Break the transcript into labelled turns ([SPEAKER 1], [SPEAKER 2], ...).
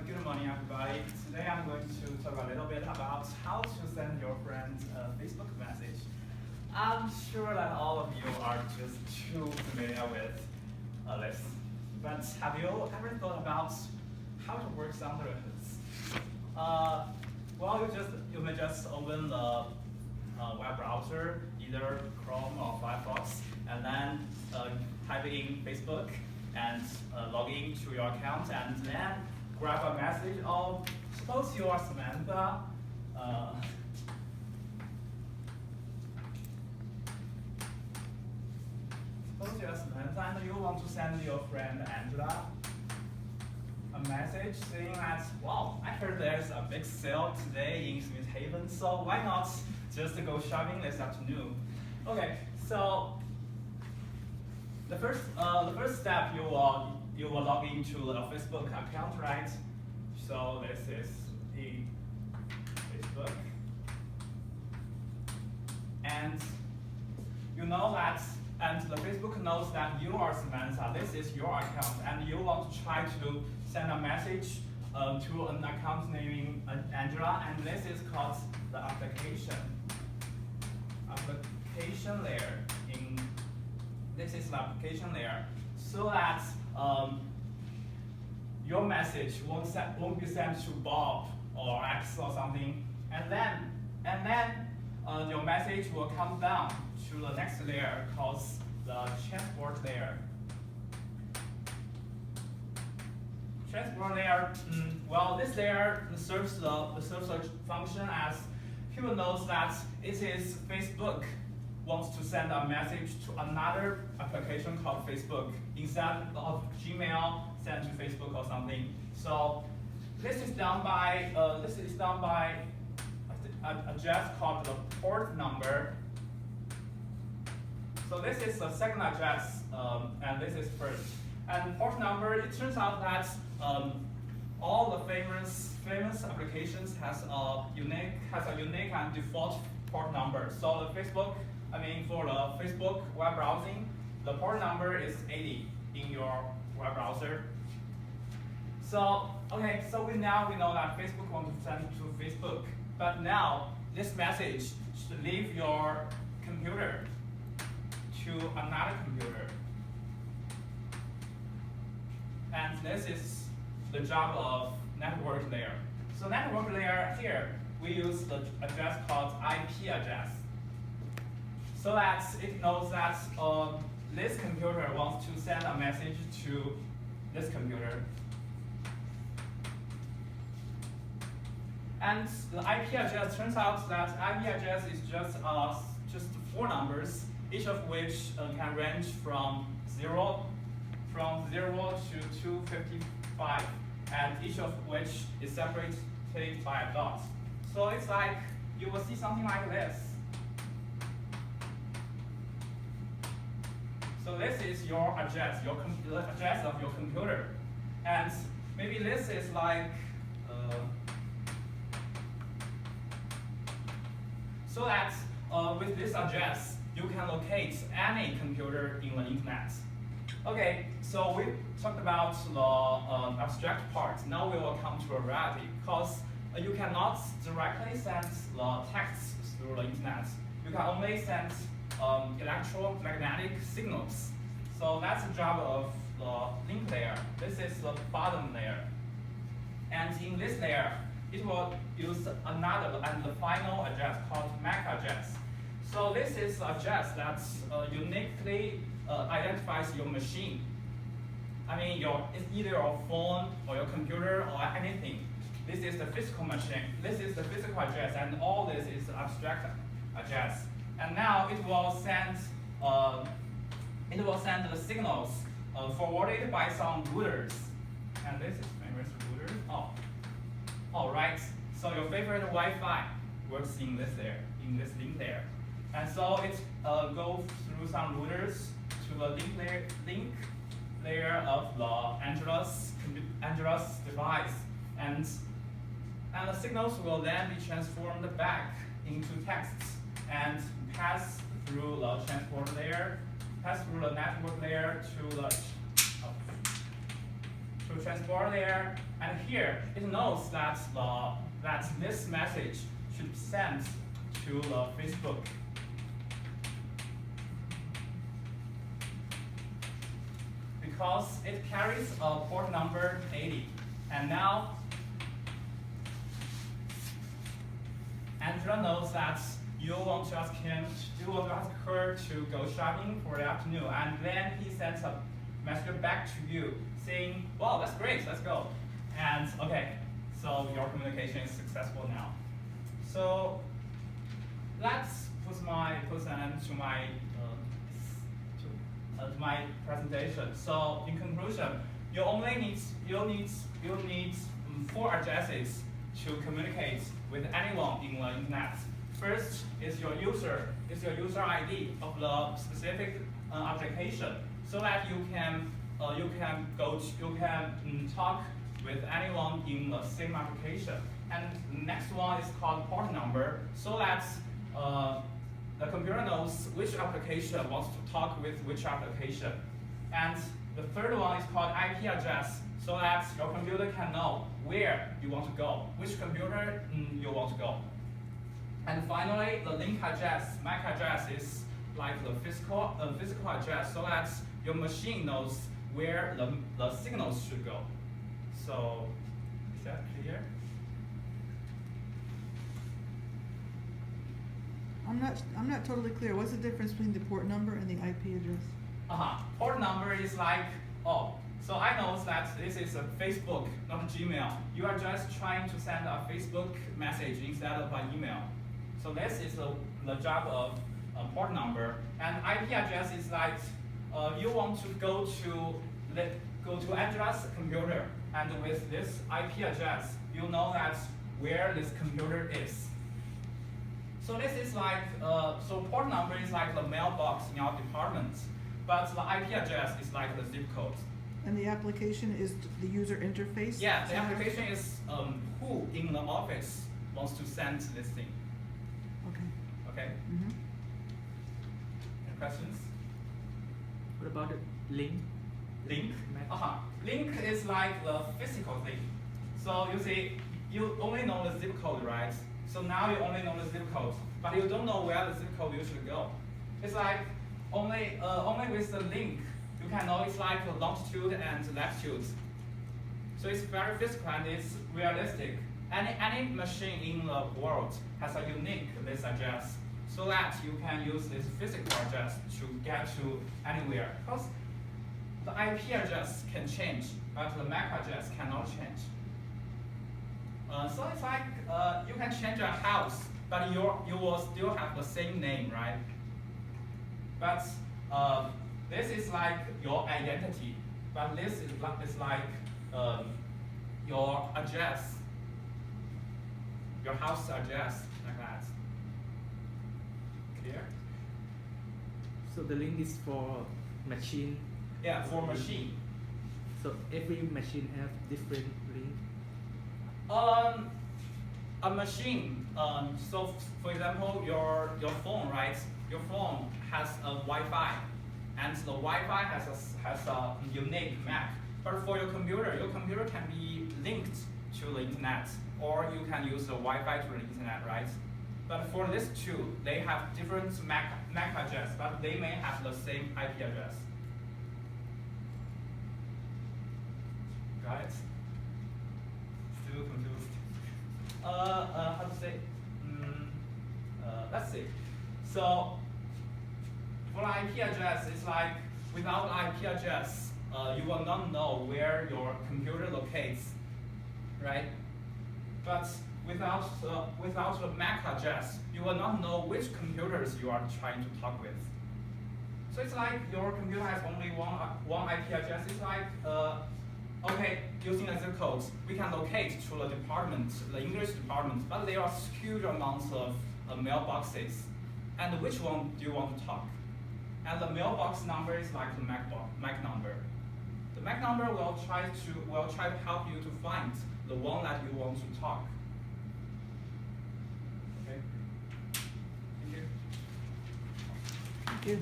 [SPEAKER 1] Good morning, everybody. Today I'm going to talk a little bit about how to send your friends a Facebook message. I'm sure that all of you are just too familiar with this, but have you ever thought about how to work under the hoods? Well, you may just open the web browser, either Chrome or Firefox, and then type in Facebook and log in to your account, and then grab a message of, suppose you are Samantha. Suppose you are Samantha and you want to send your friend Angela a message saying that, wow, I heard there's a big sale today in Smith Haven, so why not just go shopping this afternoon? Okay, so the first step, you will log into the Facebook account, right? So this is the Facebook, and you know that, and the Facebook knows that you are Samantha. This is your account, and you want to try to send a message to an account named Angela, and this is called the application layer. This is the application layer, so that your message won't be sent to Bob or X or something, and then your message will come down to the next layer called the transport layer. Transport layer, well, this layer serves the function as people knows that it is Facebook wants to send a message to another application called Facebook instead of Gmail sent to Facebook or something. So this is done by an address called the port number. So this is the second address, and this is first. And port number, it turns out that all the famous applications has a unique and default port number. So the for the Facebook web browsing, the port number is 80 in your web browser. So okay, so we know that Facebook wants to send to Facebook, but now this message should leave your computer to another computer, and this is the job of network layer. So network layer here, we use the address called IP address, so that it knows that this computer wants to send a message to this computer. And the IP address, turns out that IP address is just 4 numbers, each of which can range from 0 to 255, and each of which is separated by a dot. So it's like you will see something like this. So this is your address, the address of your computer, and maybe this is like so that with this address you can locate any computer in the internet. Okay, so we talked about the abstract part. Now we will come to a reality, because you cannot directly send the text through the internet. You can only send electromagnetic signals. So that's the job of the link layer. This is the bottom layer. And in this layer, it will use another and the final address called MAC address. So this is an address that uniquely identifies your machine. It's either your phone or your computer or anything. This is the physical machine. This is the physical address, and all this is the abstract address. And now it will send the signals forwarded by some routers. And this is famous router. All right. So your favorite Wi-Fi works in this link layer. And so it goes through some routers to the link layer of the Angela's device, and the signals will then be transformed back into texts and pass through the transport layer, pass through the network layer to the transport there, and here it knows that this message should be sent to the Facebook. Because it carries a port number 80. And now Angela knows that you want to ask her to go shopping for the afternoon, and then he sends a message back to you saying, "Wow, that's great, let's go." And okay, so your communication is successful now. So let's put an end to my presentation. So in conclusion, you need 4 addresses to communicate with anyone in the internet. First is your user ID of the specific application, so that you can talk with anyone in the same application. And the next one is called port number, so that the computer knows which application wants to talk with which application. And the third one is called IP address, so that your computer can know where you want to go, which computer you want to go. And finally, the link address, MAC address, is like the physical address, so that your machine knows where the signals should go. So, is that clear?
[SPEAKER 2] I'm not totally clear. What's the difference between the port number and the IP address?
[SPEAKER 1] Port number is like, so I know that this is a Facebook, not a Gmail. You are just trying to send a Facebook message instead of an email. So this is the job of a port number. And IP address is like, you want to go to Angela's computer, and with this IP address, you know that where this computer is. So this is like, so port number is like the mailbox in our department, but the IP address is like the zip code.
[SPEAKER 2] And the application is the user interface?
[SPEAKER 1] Yeah, the application is who in the office wants to send this thing.
[SPEAKER 2] Okay.
[SPEAKER 1] Okay?
[SPEAKER 2] Mm-hmm.
[SPEAKER 1] Any questions?
[SPEAKER 3] What about the link?
[SPEAKER 1] Link? Link is like the physical thing. So you see, you only know the zip code, right? So now you only know the zip code, but you don't know where the zip code you should go. It's like only with the link you can know it's like longitude and latitude. So it's very physical and it's realistic. Any machine in the world has a unique this address, so that you can use this physical address to get to anywhere. Because the IP address can change, but the MAC address cannot change. So it's like you can change a house, but you will still have the same name, right? But this is like your identity, but this is like your address, your house address, like that. Clear?
[SPEAKER 3] So the link is for machine.
[SPEAKER 1] Yeah, for machine.
[SPEAKER 3] So every machine have different link.
[SPEAKER 1] A machine. So for example, your phone, right? Your phone has a Wi-Fi, and the Wi-Fi has a unique MAC. But for your computer can be linked to the internet, or you can use the Wi-Fi to the internet, right? But for these two, they have different MAC address, but they may have the same IP address. Got it? Still confused? How to say? Let's see. So for the IP address, it's like without IP address, you will not know where your computer locates, right? But without the MAC address, you will not know which computers you are trying to talk with. So it's like your computer has only one IP address. It's like okay, using the zip codes, we can locate to the department, the English department, but there are huge amounts of mailboxes. And which one do you want to talk? And the mailbox number is like the MAC number. The MAC number will try to help you to find the one that you want to talk. Okay. Thank you.
[SPEAKER 2] Thank you.